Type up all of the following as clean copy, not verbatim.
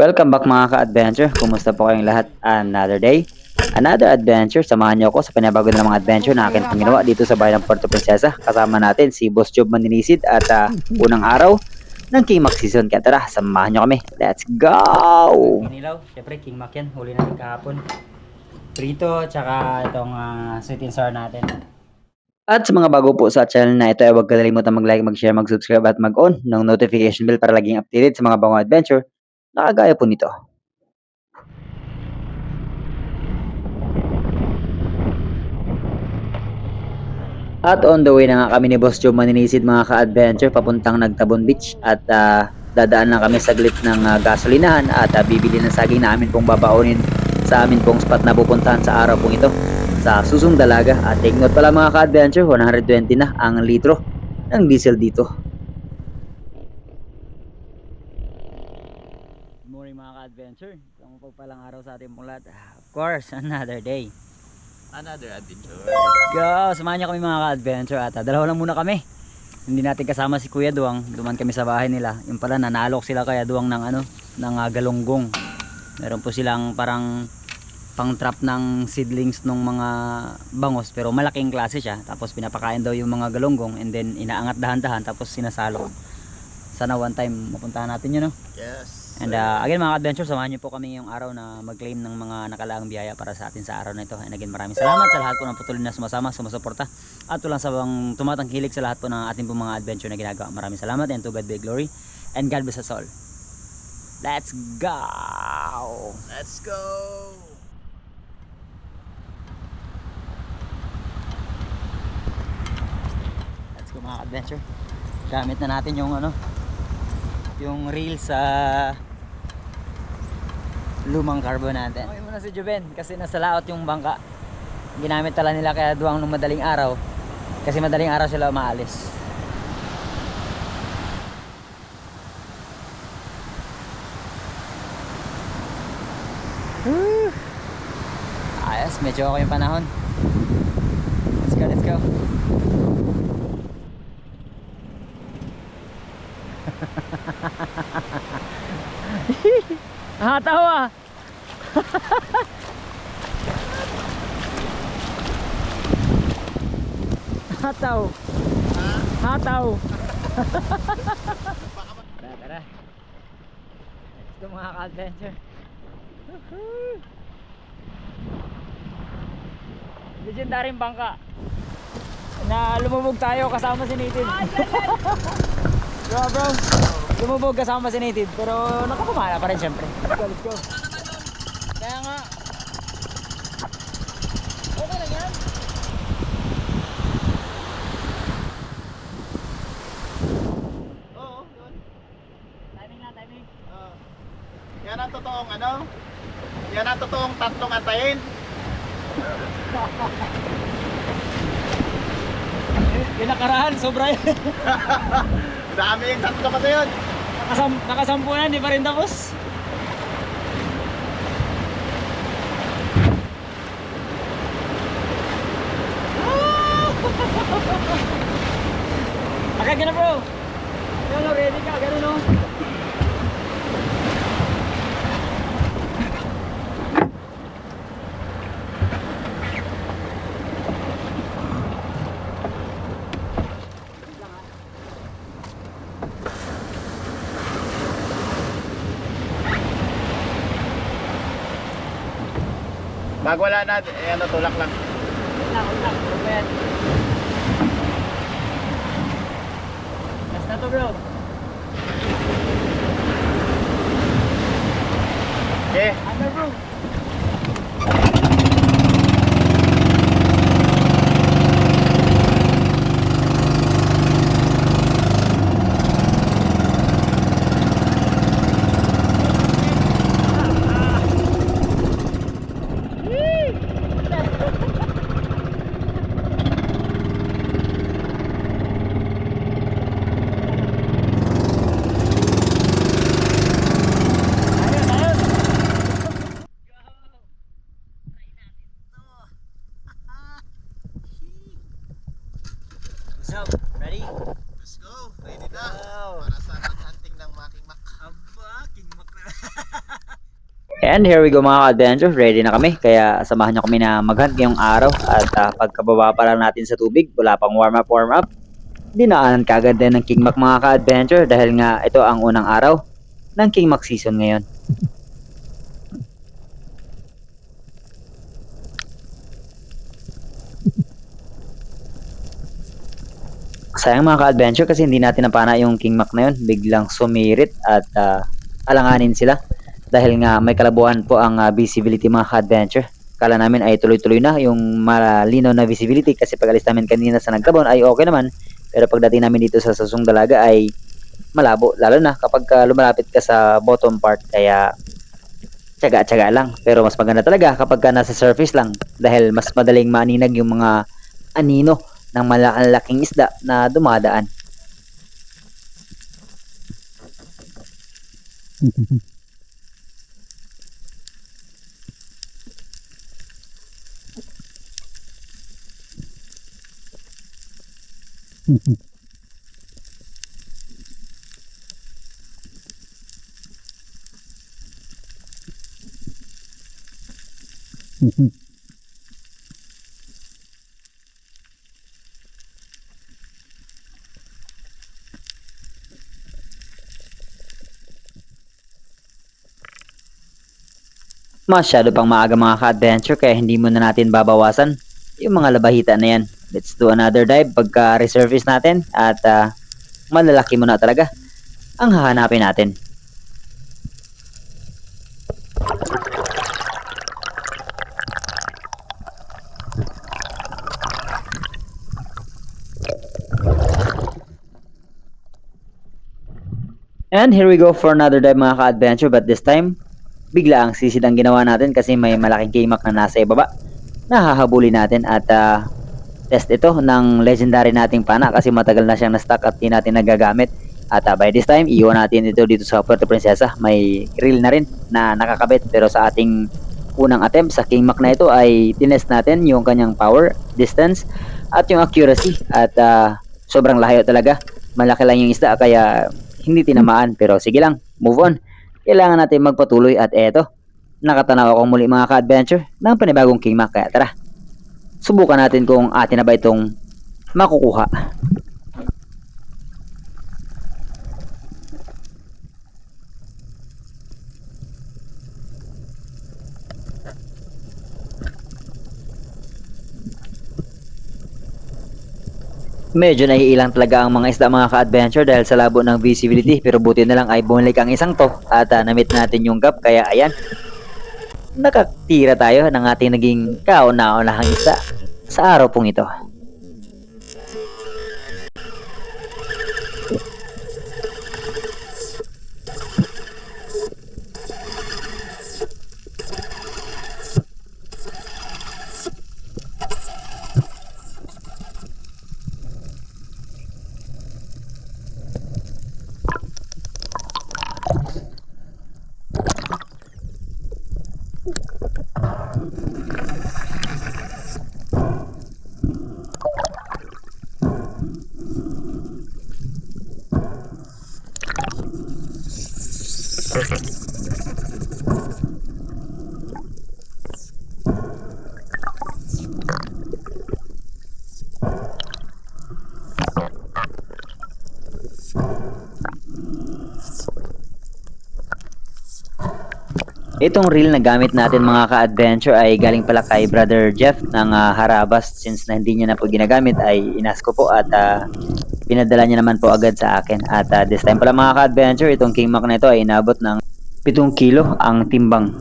Welcome back mga ka-adventure. Kumusta po kayong lahat? Another day, another adventure. Samahan niyo ako sa panabago na mga adventure na akin pong ginawa dito sa bayan ng Puerto Princesa. Kasama natin si Boss Job Maninisid at unang araw ng King Mac Season. Kaya tara, samahan niyo kami. Let's go! Inilaw, syempre King Mac yan. Huli natin kahapon. Prito, tsaka itong sweet and sour natin. At sa mga bago po sa channel na ito ay huwag kalimutan mag-like, mag-share, mag-subscribe at mag-on ng notification bell para laging updated sa mga bagong adventure na kagaya po nito. At on the way na nga kami ni Boss Joe Maninisid mga ka-adventure papuntang Nagtabon Beach at dadaan lang kami saglit ng gasolinahan at bibili ng saging na amin pong babaonin sa amin pong spot na pupuntahan sa araw pong ito sa Susong Dalaga. At take note pala mga ka-adventure, 120 na ang litro ng diesel dito. Good morning mga ka-adventure, isang pagpalang araw sa ating pong lahat. Of course, another day, another adventure. let's go! Samahan niyo kami mga ka-adventure at dalawa lang muna kami. Hindi natin kasama si Kuya Duwang. Duman kami sa bahay nila. Yung pala nanalok sila Kuya Duwang ng ng galunggong. Meron po silang parang pang trap ng seedlings ng mga bangos pero malaking klase siya. Tapos pinapakain daw yung mga galunggong and then inaangat dahan-dahan tapos sinasalok. Sana one time mapuntahan natin yun, no? Yes. And again mga adventure, samahan niyo po kami yung araw na mag-claim ng mga nakalaang biyaya para sa atin sa araw na ito. And again, maraming salamat sa lahat po ng patuloy na sumasama, sumusuporta at tulang sa bang tumatangkilik sa lahat po ng ating po mga adventure na ginagawa. Maraming salamat and to God be glory and God bless us all. Let's go! Let's go. Let's go mga adventure. Gamit na natin yung yung reel sa lumang carbon natin. Okay muna si Juben kasi nasa laot yung bangka. Ginamit tala nila kaya Duwang nung madaling araw kasi madaling araw sila umaalis. Ayos, medyo okay yung panahon. Let's go, let's go. Tawa. Hataw. Hataw. Tara. Let's go mga ka-adventure. Legendaryong bangka na lumubog tayo kasama si Native. Bro, lumubog kasama si Native pero nakapumala pa rin syempre. Let's go. Kaya nga okay lang yan. Oo, yun. Timing. Yan ang totoong yan ang totoong tatlong antayin. Yung nakarahan, sobra yun. Dami yung tatlo kasi yun. Nakasampu na, di pa rin tapos. Agad ka na bro. Yan o, ready ka, ganun o. Pag wala na, tulak lang. Ulang. Last na to bro. Okay. Ano bro? And here we go mga ka-adventure, ready na kami. Kaya samahan nyo kami na maghunt ngayong araw. At pagkababa pa lang natin sa tubig, wala pang warm up. Dinaanan kagad din ng King Mac mga ka-adventure dahil nga ito ang unang araw ng King Mac season ngayon. Sayang mga ka-adventure kasi hindi natin napana yung King Mac na yun. Biglang sumirit at alanganin sila. Dahil nga may kalabuan po ang visibility mga ka-adventure. Kala namin ay tuloy-tuloy na yung malinaw na visibility kasi pag alis namin kanina sa Nagtabon ay okay naman. Pero pagdating namin dito sa Susung Dalaga ay malabo. Lalo na kapag lumalapit ka sa bottom part kaya tsaga-tsaga lang. Pero mas maganda talaga kapag nasa surface lang dahil mas madaling maaninag yung mga anino ng malalaking isda na dumadaan. Masyado pang maaga mga ka-adventure kaya hindi muna natin babawasan yung mga labahita na yan. Let's do another dive pagka resurface natin at malalaki muna talaga ang hahanapin natin. And here we go for another dive mga ka-adventure, but this time bigla ang sisid ang ginawa natin kasi may malaking K-Mac na nasa ibaba. Nahahabulin natin at test ito ng legendary nating pana kasi matagal na siyang na-stock at di natin nagagamit. At by this time, iwan natin ito dito sa Puerto Princesa. May reel na rin na nakakabit pero sa ating unang attempt sa King Mac na ito ay tinest natin yung kanyang power, distance at yung accuracy at sobrang layo talaga. Malaki lang yung isda kaya hindi tinamaan pero sige lang, move on. Kailangan natin magpatuloy at eto, nakatanaw ako muli mga ka-adventure ng panibagong King Mac kaya tara. Subukan natin kung atin na ba itong makukuha. Medyo naiilang talaga ang mga isda mga ka-adventure dahil sa labo ng visibility pero buti na lang ay bumalik ang isang to at na-meet natin yung gap kaya ayan. Nakatira tayo ng ating naging kauna-unahang isda sa araw pong ito. Itong reel na gamit natin mga ka-adventure ay galing pala kay Brother Jeff ng Harabas. Since na hindi niya na po ginagamit ay inas ko po at pinadala niya naman po agad sa akin. At this time pala mga ka-adventure, itong King Mac na ito ay inabot ng 7 kilo ang timbang.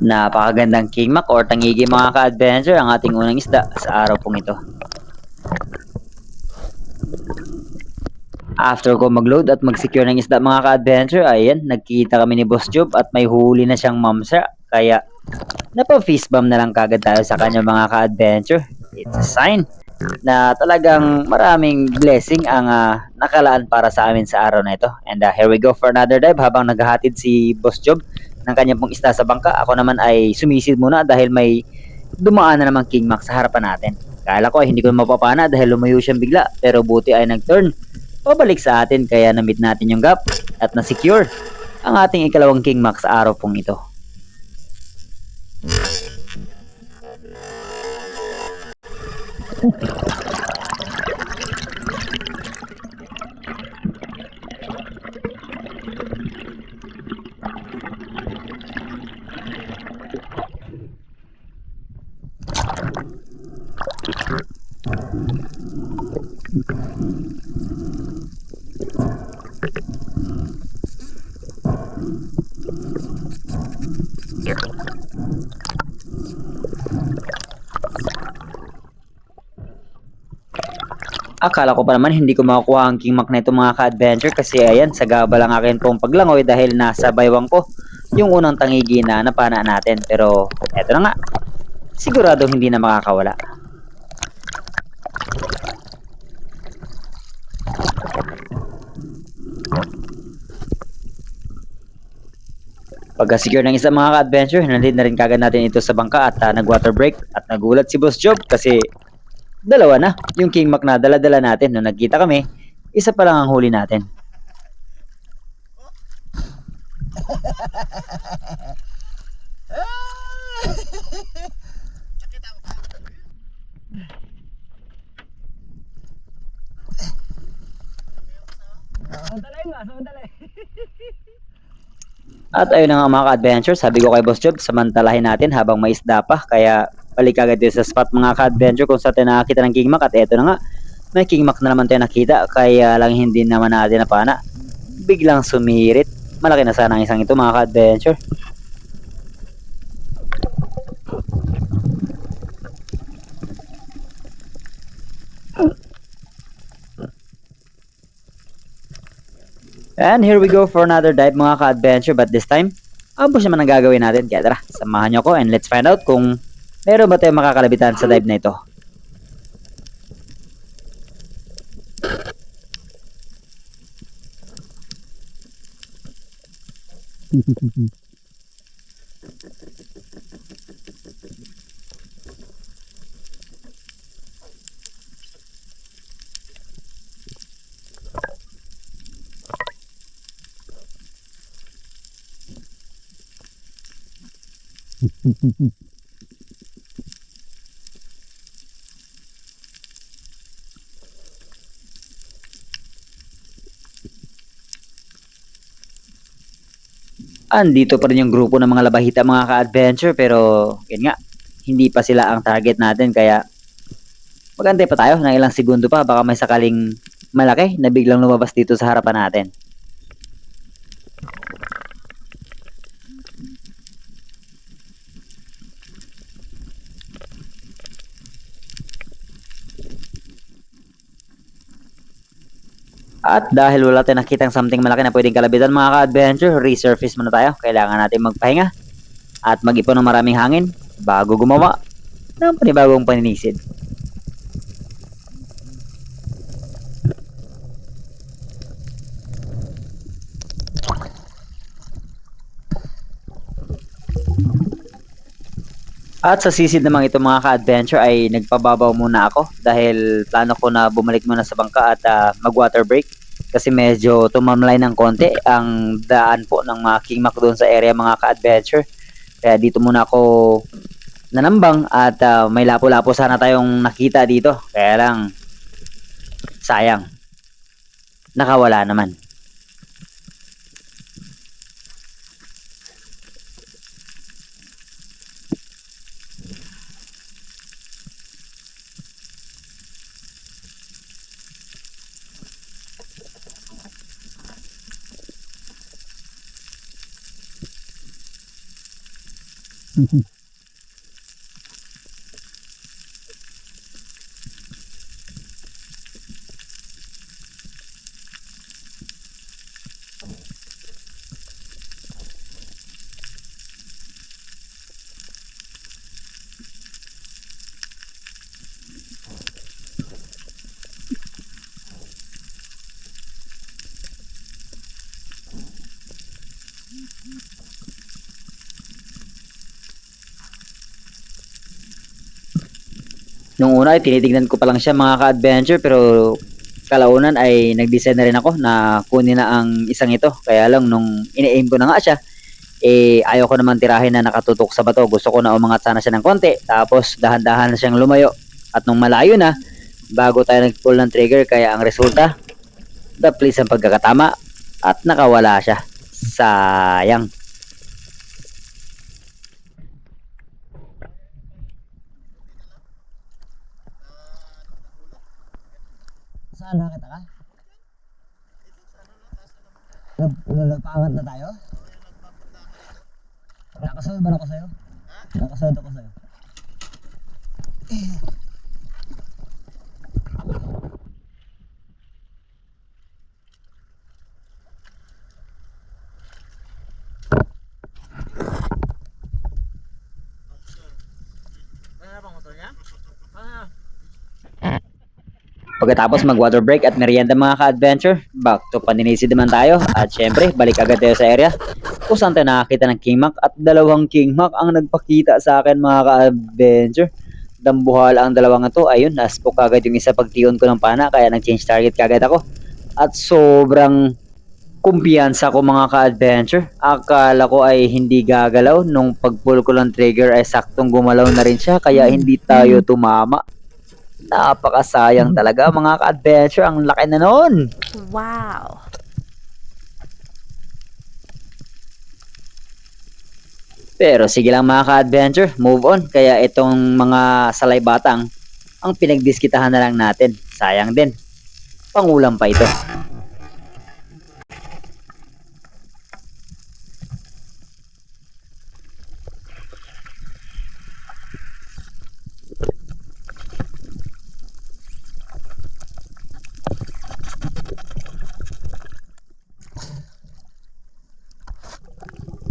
Napakagandang kingmak or tangigi mga ka-adventure ang ating unang isda sa araw pong ito. After ko mag-load at mag-secure ng isda mga ka-adventure, ayan, nagkita kami ni Boss Job at may huli na siyang mamsa. Kaya, napa-fist bump na lang kagad tayo sa kanya mga ka-adventure. It's a sign na talagang maraming blessing ang nakalaan para sa amin sa araw na ito. And here we go for another dive habang naghahatid si Boss Job ng kanyang pong isda sa bangka. Ako naman ay sumisid muna dahil may dumaan na namang King Max sa harapan natin. Kala ko ay hindi ko mapapana dahil lumayo siyang bigla, pero buti ay nag-turn pabalik sa atin kaya na-meet natin yung gap at na-secure ang ating ikalawang King Max sa araw pong ito. Akala ko pa naman hindi ko makukuha ang King Mac na ito mga ka-adventure kasi ayan, sagaba lang akin pong paglangoy dahil nasa baywang ko yung unang tangigi na napana natin. Pero eto na nga, siguradong hindi na makakawala. Pagka-secure ng isa mga ka-adventure, nandito na rin kagad natin ito sa bangka at nag-water break at nagulat si Boss Job kasi dalawa na yung King Mac na dala-dala natin. Nung nagkita kami, isa pa lang ang huli natin. At ayun na nga mga ka-adventure, sabi ko kay Boss Job, samantalahin natin habang may isda pa. Kaya balik agad sa spot mga ka-adventure kung saan tayo nakakita ng King Mac. At eto na nga, may King Mac na naman tayo nakita. Kaya lang hindi naman natin napana. Biglang sumirit. Malaki na sana ang isang ito mga ka-adventure. And here we go for another dive mga ka-adventure, but this time, ambos naman ang gagawin natin. Kaya tara, samahan nyo ko and let's find out kung meron ba tayong makakalabitan sa dive na ito. Andito pa rin yung grupo ng mga labahita mga ka-adventure pero yun nga, hindi pa sila ang target natin kaya magantay pa tayo ng ilang segundo pa baka may sakaling malaki na biglang lumabas dito sa harapan natin. At dahil wala tayong nakitang something malaki na pwedeng kalabitan mga ka-adventure, resurface muna tayo. Kailangan natin magpahinga at mag-ipon ng maraming hangin bago gumawa ng panibagong paninisid. At sa sisid naman ito mga ka-adventure ay nagpababaw muna ako dahil plano ko na bumalik muna sa bangka at mag-water break kasi medyo tumamlay ng konti ang daan po ng mga King Mac doon sa area mga ka-adventure. Kaya dito muna ako nanambang at may lapo-lapo sana tayong nakita dito. Kaya lang sayang, nakawala naman. Nung una ay tinitignan ko pa lang siya mga ka-adventure, pero kalaunan ay nag-decide na rin ako na kunin na ang isang ito. Kaya lang nung ini-aim ko na nga siya, ayaw ko naman tirahin na nakatutok sa bato. Gusto ko na umangat sana siya ng konti, tapos dahan-dahan na siyang lumayo. At nung malayo na, bago tayo nag-pull ng trigger, kaya ang resulta, the please ang pagkakatama at nakawala siya. Sayang. Saan nakita ka? Nagpangat na tayo? Nakasunod ba ako sa'yo? Nakasunod ako sa'yo. Pagkatapos mag water break at merienda mga ka-adventure, back to Paninisid naman tayo. At syempre, balik agad tayo sa area kung saan tayo nakakita ng King Mac. At dalawang King Mac ang nagpakita sa akin mga ka-adventure. Dambuhala ang dalawang ito. Ayun, naspook agad yung isa pag-tion ko ng pana, kaya nag-change target kagad ako. At sobrang kumpiyansa ko mga ka-adventure. Akala ko ay hindi gagalaw. Nung pag-pull ko ng trigger ay saktong gumalaw na rin siya, kaya hindi tayo tumama. Napakasayang talaga mga ka-adventure. Ang laki na noon. Wow. Pero sige lang mga ka-adventure, move on. Kaya itong mga salay batang ang pinagdiskitahan na lang natin. Sayang din. Pangulam pa ito.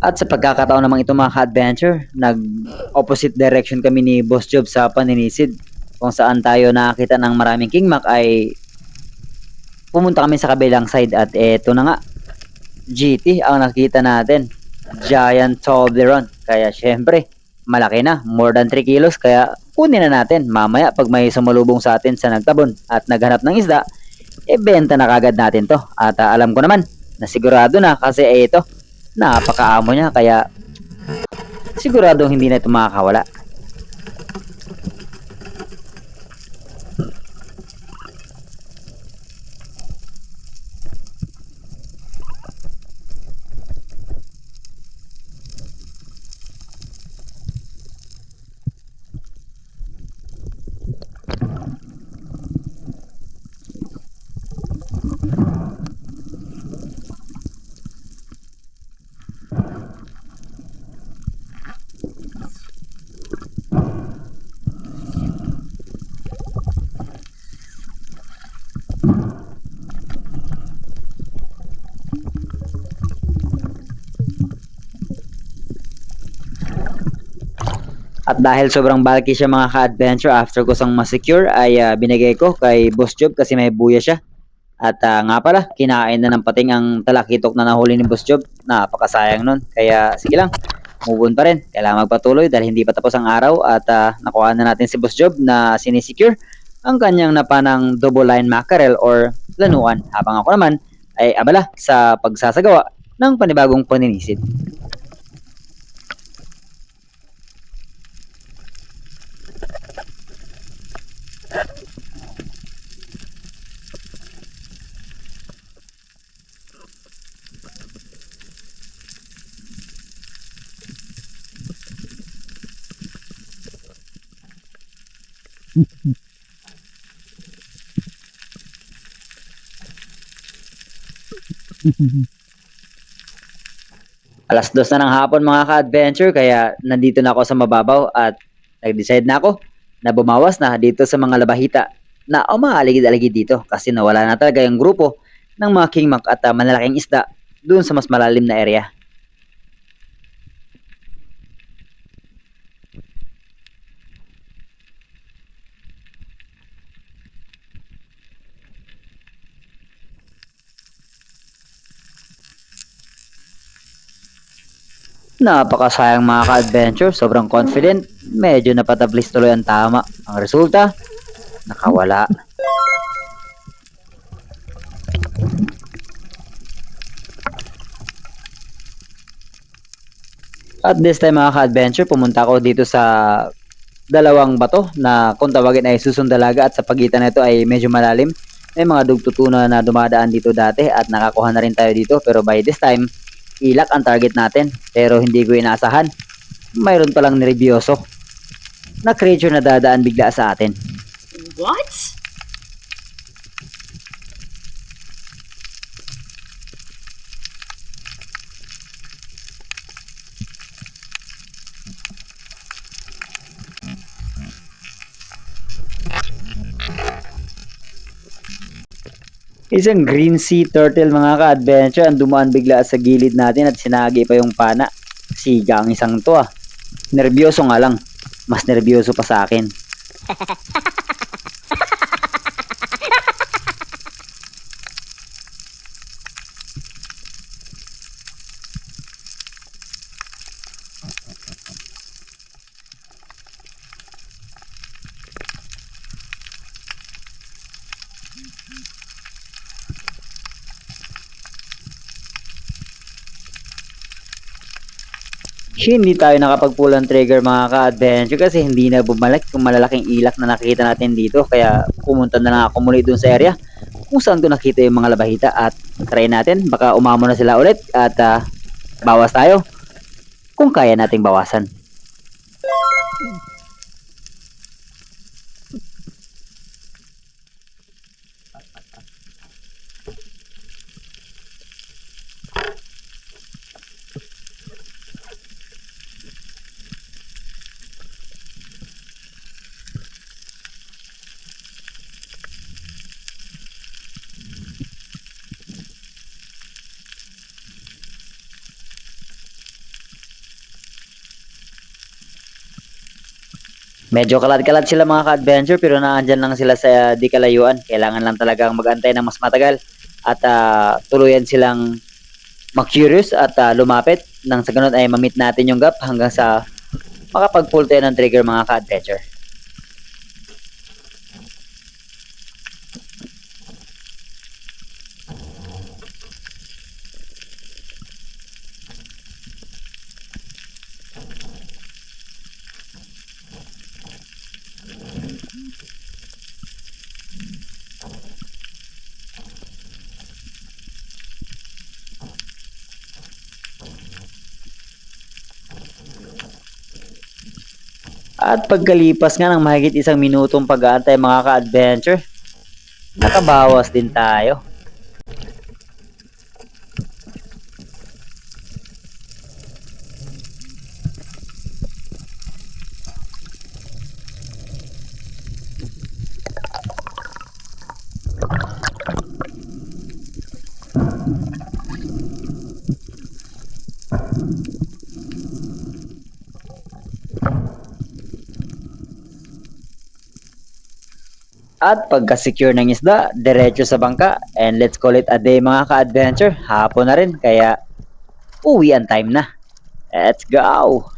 At sa pagkakataon namang ito mga ka-adventure, nag-opposite direction kami ni Boss Job sa Paninisid. Kung saan tayo nakakita ng maraming King Mac ay pumunta kami sa kabilang side at eto na nga. GT ang nakita natin. Giant Toblerone. Kaya syempre, malaki na. More than 3 kilos. Kaya kunin na natin. Mamaya pag may sumalubong sa atin sa nagtabon at naghanap ng isda, benta na kagad natin to. At alam ko naman na sigurado na kasi ito, napakaamo niya. Kaya siguradong hindi na ito makakawala. At dahil sobrang bulky siya mga ka-adventure, after ko sang ma-secure ay binigay ko kay Boss Job kasi may buya siya. At nga pala, kinain na ng pating ang talakitok na nahuli ni Boss Job. Napakasayang nun. Kaya sige lang, move on pa rin. Kailangan magpatuloy dahil hindi pa tapos ang araw at nakuha na natin si Boss Job na sinisecure ang kanyang napanang double line mackerel or lanuan. Habang ako naman ay abala sa pagsasagawa ng panibagong paninisid. Alas 2 na ng hapon mga ka-adventure kaya nandito na ako sa mababaw at nag-decide na ako na bumawas na dito sa mga labahita na umaaligid-aligid dito kasi nawala na talaga yung grupo ng mga kingmak at malalaking isda doon sa mas malalim na area. Napakasayang mga ka-adventure, sobrang confident, medyo napatablis tuloy ang tama. Ang resulta, nakawala. At this time mga ka-adventure, pumunta ako dito sa dalawang bato na kung tawagin ay susundalaga at sa pagitan nito ay medyo malalim. May mga dugtutuna na dumadaan dito dati at nakakuha na rin tayo dito pero by this time, ilak ang target natin pero hindi ko inaasahan. Mayroon palang nervyoso na creature na dadaan bigla sa atin. What? Isang green sea turtle mga ka-adventure ang dumaan bigla sa gilid natin at sinagi pa yung pana. Siga ang isang to ah. Nervyoso nga lang. Mas nervyoso pa sa akin. Hindi tayo nakapag-pull ang trigger mga ka-adventure kasi hindi na bumalik yung malalaking ilak na nakita natin dito kaya pumunta na lang ako muli dun sa area kung saan ko nakita yung mga labahita at try natin baka umamo na sila ulit at bawas tayo kung kaya nating bawasan. Medyo kalat-kalat sila mga ka-adventure pero naandyan lang sila sa di kalayuan. Kailangan lang talagang mag-antay ng mas matagal at tuluyan silang mag-curious at lumapit nang sa ganun ay mamit natin yung gap hanggang sa makapag-pull tayo ng trigger mga ka-adventure. At pagkalipas nga ng mahigit 1 minutong pag-aantay mga ka-adventure, nakabawas din tayo. At pagka-secure ng isda, diretso sa bangka. And let's call it a day mga ka-adventure. Hapon na rin, kaya uwi ang time na. Let's go!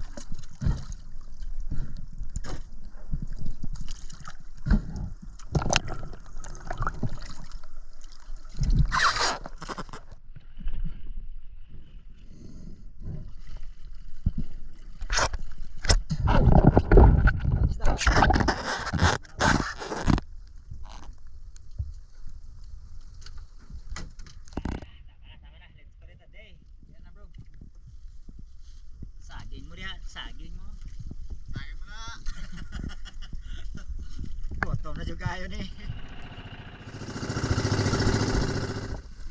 Saging mo riyan, saging mo. Saging mo na. Gutom na juga yun eh.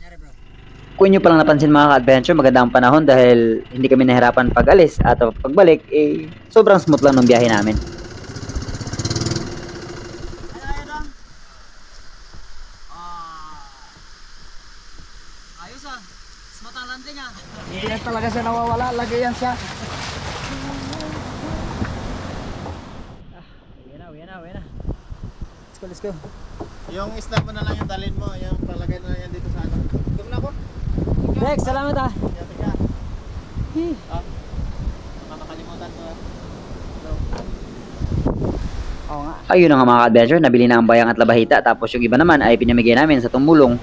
Nyari bro. Kung nyo palang napansin mga ka-adventure, maganda ang panahon dahil hindi kami nahirapan pag-alis at pagbalik, sobrang smooth lang ng biyahe namin. Ayos ah. Smart ang landing ah. Hindi yan talaga siya nawawala. Lagi yan siya. Uwi na. Let's go. Yung isda mo na lang yung dalhin mo. Yung palagay na lang yan dito sa ano. Tum na ko. Dex, salamat ah. Yate ka. Baka makalimutan ko. Oo nga. Ayun na nga mga ka-adventure, nabili na ang bayang at labahita tapos yung iba naman ay pinamigay namin sa tumulong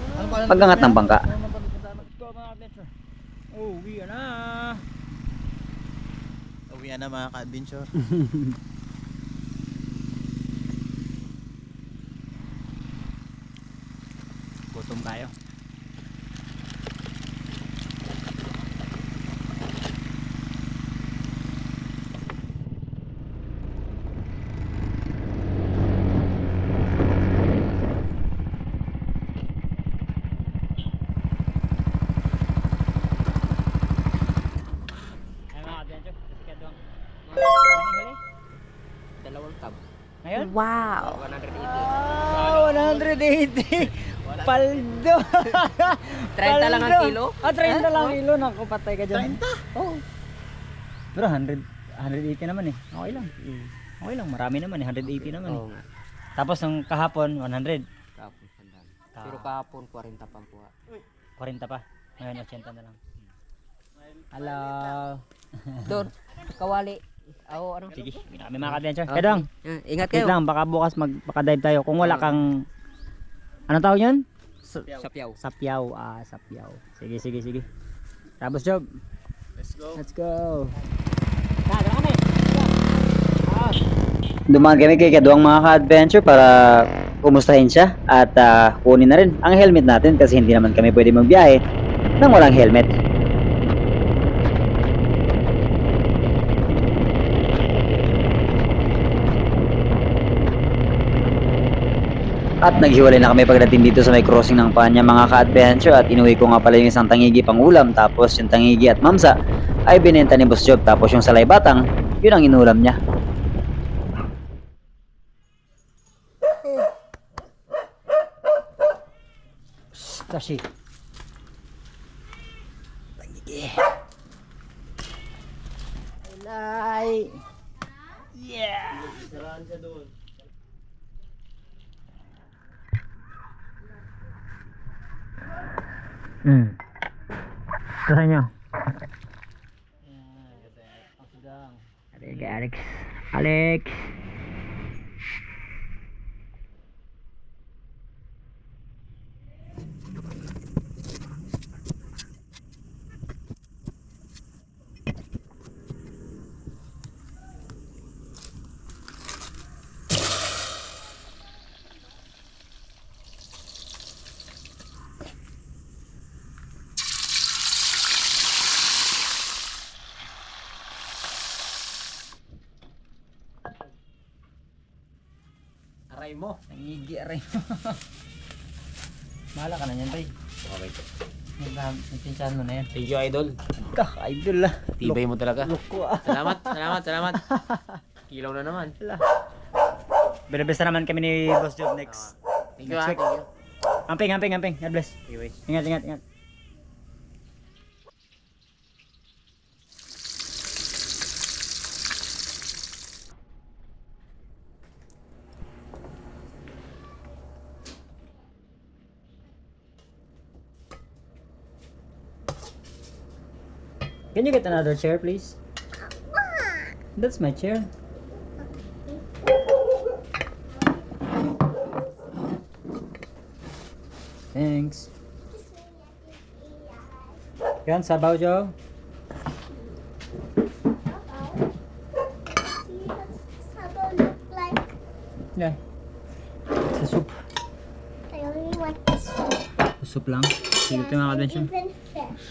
paggangat ng bangka. Uwi na. Uwi na mga ka-adventure. Gutom tayo. Dalawang tab. Ngayon? Wow. 180. Paldo. 30 lang ang kilo? 30 lang ang kilo. Naku, patay ka dyan. 30? Oo. Pero 180 naman eh. Okay lang. Okay lang, marami naman eh. 180 naman eh. Oo nga. Tapos ng kahapon, 100. Kahapon sandal. Pero kahapon 40 pa ang kuha. 40 pa. Ngayon, 80 na lang. Hello. Doon, kawali. Oo, ano? Sige, may mga ka-adventure. Okay. Kadang, Ingat wait kayo. lang, baka bukas magpaka-dive tayo. Kung wala kang, anong tawag yun? Sapyaw. Sapyaw. Sapyaw. Sige. Tapos job. Let's go. Let's go. Tara kami. Dumaan kami kay Kaduang mga ka-adventure para kumustahin siya at kunin na rin ang helmet natin kasi hindi naman kami pwede magbiyahe nang walang helmet. At naghiwalay na kami pagdating dito sa may crossing ng Panya mga ka-adventure at inuwi ko nga pala yung isang tangigi pang ulam tapos yung tangigi at mamsa ay binenta ni Boss Job tapos yung salay batang yun ang inulam niya. Tashi. Alay. Yeah. Kaya nyo. Alex. Aray mo. Nangigi aray mo. Bahala ka na yan, Tay. Okay. Nagpinsahan mo na yan. Thank you, idol. Idol ah. Tibay mo talaga. Loko ah. Salamat. Kilaw na naman. Binabesta naman kami ni Boss Job next. Thank you, Next week. thank you. Amping. God bless. Anyway. Ingat. Can you get another chair, please? That's my chair. Thanks. Yan, sabaw, Joe. Sabaw look like? Yeah. It's a soup. I only want this one. Soup lang. Sige, ito yung mga adventure. Even fish.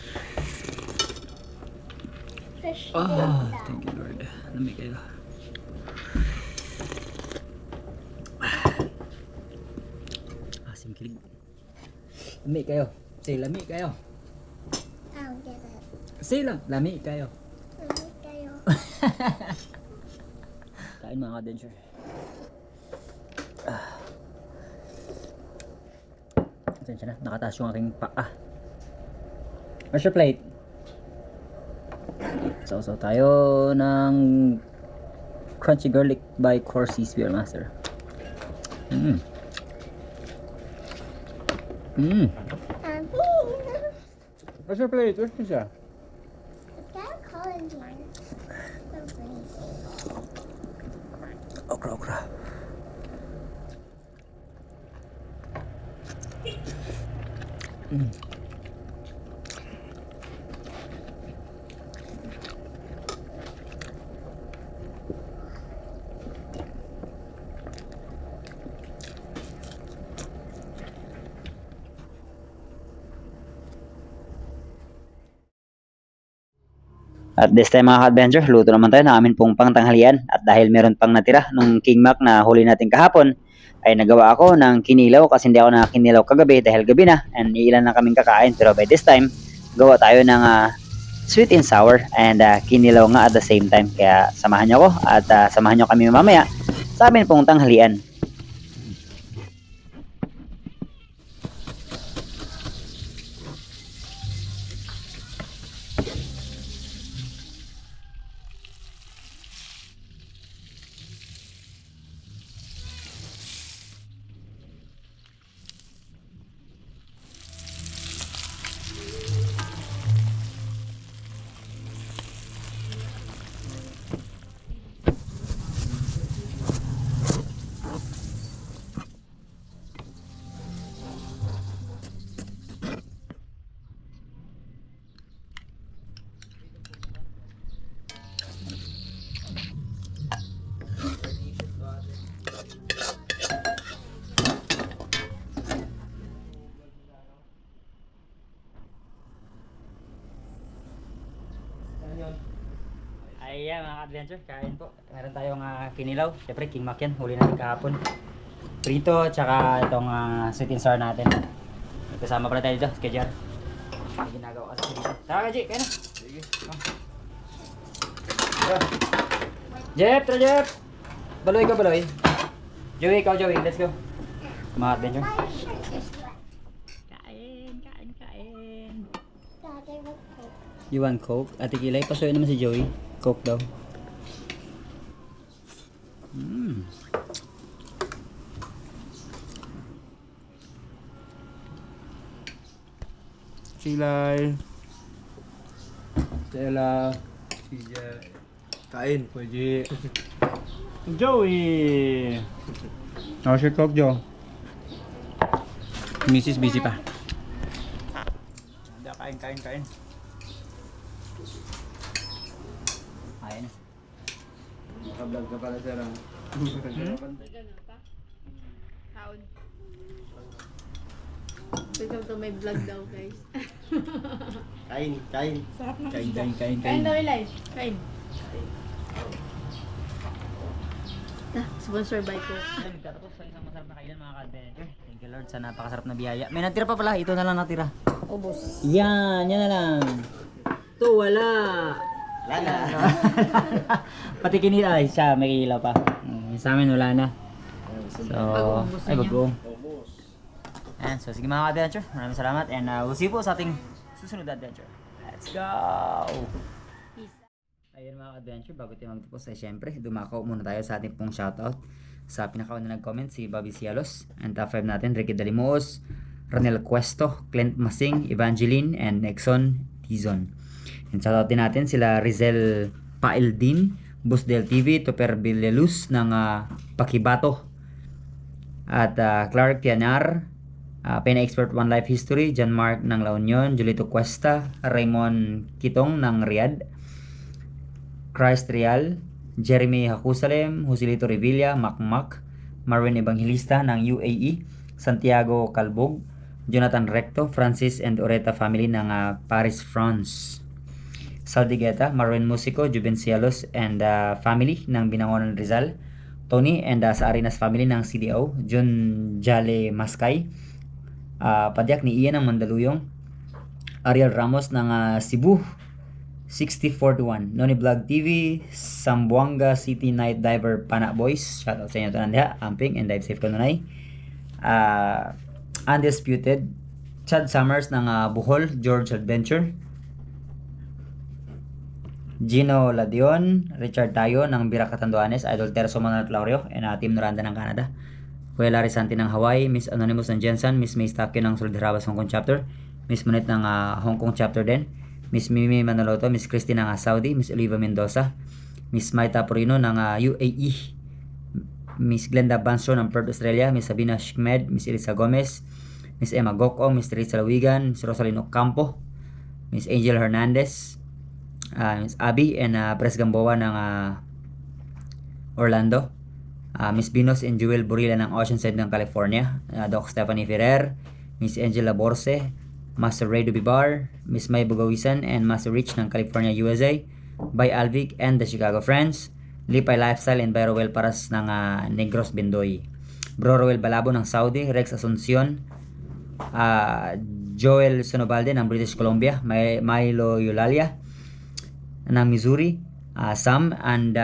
Fish. Ah, thank you, Lord. Lamig kayo. Asim kilig. Lamig kayo. Say, lamig kayo. Sila, lami kayo. Lami kayo. Kain mga adventure. Pasensya na, nakataas yung aking paa. Where's your plate? So tayo ng crunchy garlic by Corsi Spearmaster. Where's your plate? Where's siya? Got a call in here. So nice. Okra. At this time mga ka-adventure, luto naman tayo ng amin pong pangtanghalian. At dahil meron pang natira nung King Mac na huli natin kahapon, ay nagawa ako ng kinilaw kasi hindi ako nakakinilaw kagabi dahil gabi na and ilan na kaming kakain. Pero by this time, gawa tayo ng sweet and sour and kinilaw nga at the same time. Kaya samahan nyo ako at samahan nyo kami mamaya sa amin pong tanghalian. Ayan mga ka-adventure, kain po. Meron tayong kinilaw. Siyempre King Mac yan, huli natin kahapon. Prito, tsaka itong sweet and sour natin. Kasama pala tayo dito, kay Jar. May ginagawa kasi dito. Tara ka, G, kain na. Sige. Jeff, tara Jeff! Baloy ka, baloy. Joey, ikaw Joey, let's go. Mga adventure. My shirt is wet. Kain. Dad, I want Coke. You want Coke? Ate Kilay, pasuyin naman si Joey. Coke daw. Silay. Stella. Kain, pwede. Joey! How's your Coke, Joe? Mrs. busy pa. Kain. Kain. Naka-vlog ka pala, sir. Count. Tignan to, may vlog daw, guys. Kain. Sarap na. Kain. Kain daw, Eli. Kain. Sponsor by Coke. Nagtatapos sa isang masarap na kainan mga ka-adventure. Thank you Lord sa napakasarap na biyaya. May natira pa pala, ito na lang natira. Ubos. Yan na lang. Ito wala. Lala. Pati kinila, ay siya, may ilaw pa. Sa amin wala na. So, Pag-ubos ay niya. bagoong. Ayan, so sige mga ka-adventure, maraming salamat and we'll see you po sa ating susunod na adventure. Let's go! Ayun mga ka-adventure, bago tayo magtapos ay syempre, dumako muna tayo sa ating pong shoutout. Sa pinakauna nag-comment si Bobby Cielos, and top 5 natin, Ricky Dalimos, Ronel Cuesto, Clint Masing, Evangeline, and Exxon Tizon. And shoutout din natin sila Rizel Paildin, Bus del TV, Toper Villaluz ng Pakibato, at Clark Pianar, Pena Expert One Life History, John Mark ng La Union, Julito Cuesta, Raymond Kitong ng Riyadh, Christ Real, Jeremy Hakusalem, Joselito Revilla, Macmac, Marvin Evangelista ng UAE, Santiago Calbog, Jonathan Recto, Francis and Oreta family ng Paris, France, Saldigueta, Marvin Musico, Juben Cielos and family ng Binangonan Rizal, Tony and sa Arenas family ng CDO, John Jale Maskay, Padyak ni Ian ng Mandaluyong, Ariel Ramos ng Cebu, 6041 Noni Vlog TV, Sambuanga City Night Diver Pana Boys. Shoutout sa inyo tanan diha, amping and dive safe kanunay. Undisputed Chad Summers ng Bohol, George Adventure. Gino Ladion, Richard Tayo ng Bira Catanduanes, Idol Terzo Manuel Claudio, and Team Noranda ng Canada. Kuya Larry Santi ng Hawaii, Miss Anonymous ng Jensen, Miss May Stakyo ng Solderabas Hong Kong Chapter, Miss Monet ng Hong Kong Chapter din, Miss Mimi Manoloto, Miss Christy ng Saudi, Miss Oliva Mendoza, Miss Maita Purino ng UAE, Miss Glenda Banso ng Perth, Australia, Miss Sabina Shkmed, Miss Elisa Gomez, Miss Emma Goko, Miss Teresa Lawigan, Miss Rosalino Campo, Miss Angel Hernandez, Miss Abby and Pres Gamboa ng Orlando, Miss Binos and Jewel Burila ng Oceanside ng California, Doc Stephanie Ferrer, Miss Angela Borse, Master Ray Dubibar, Miss May Bugawisan and Master Rich ng California, USA, by Alvic and the Chicago Friends, Lipay Lifestyle and Byro Well Paras ng Negros Bendoy, Bro Roel Balabo ng Saudi, Rex Asuncion, Joel Sonobalde ng British Columbia, Milo Eulalia ng Missouri, Sam and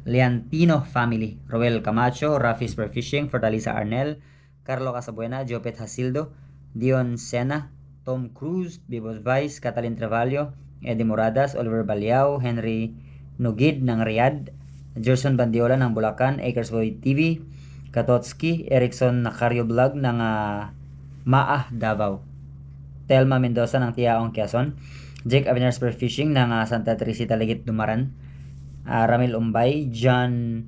Leantino family, Roel Camacho, Rafi Spearfishing, Fortaleza Arnel, Carlo Casabuena, Jopet Hasildo, Dion Sena, Tom Cruz, Bibos Vice, Catalin Trevallo, Eddie Moradas, Oliver Baliao, Henry Nugid ng Riyadh, Gerson Bandiola ng Bulacan, Acresboy TV, Katotski, Erickson Nakario Vlog ng Maah, Davao, Telma Mendoza ng Tiaong, Quezon, Jake Avinar Spearfishing ng Santa Teresita Ligit, Dumaran, Ramil Umbay, John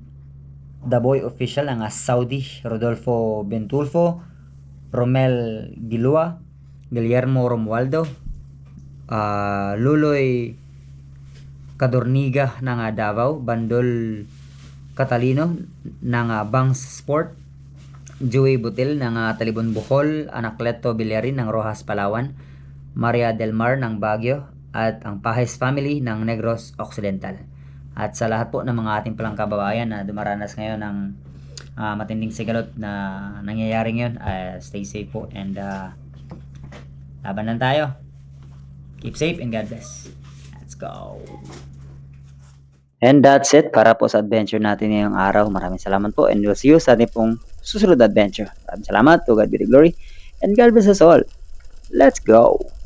Daboy Official ng Saudi, Rodolfo Bentulfo, Romel Gilua, Guillermo Romualdo, Luloy Cadorniga ng Davao, Bandol Catalino ng Bangs Sport, Joey Butil ng Talibon Bohol, Anacleto Villarin ng Rojas Palawan, Maria Del Mar ng Baguio, at ang Pajes family ng Negros Occidental. At sa lahat po ng mga ating palang kababayan na dumaranas ngayon ng matinding sigalot na nangyayari ngayon, stay safe po and laban lang tayo. Keep safe and God bless. Let's go. And that's it para po sa adventure natin ngayong araw. Maraming salamat po and we'll see you sa ating pong susunod na adventure. Maraming salamat. To God be the glory and God bless us all. Let's go!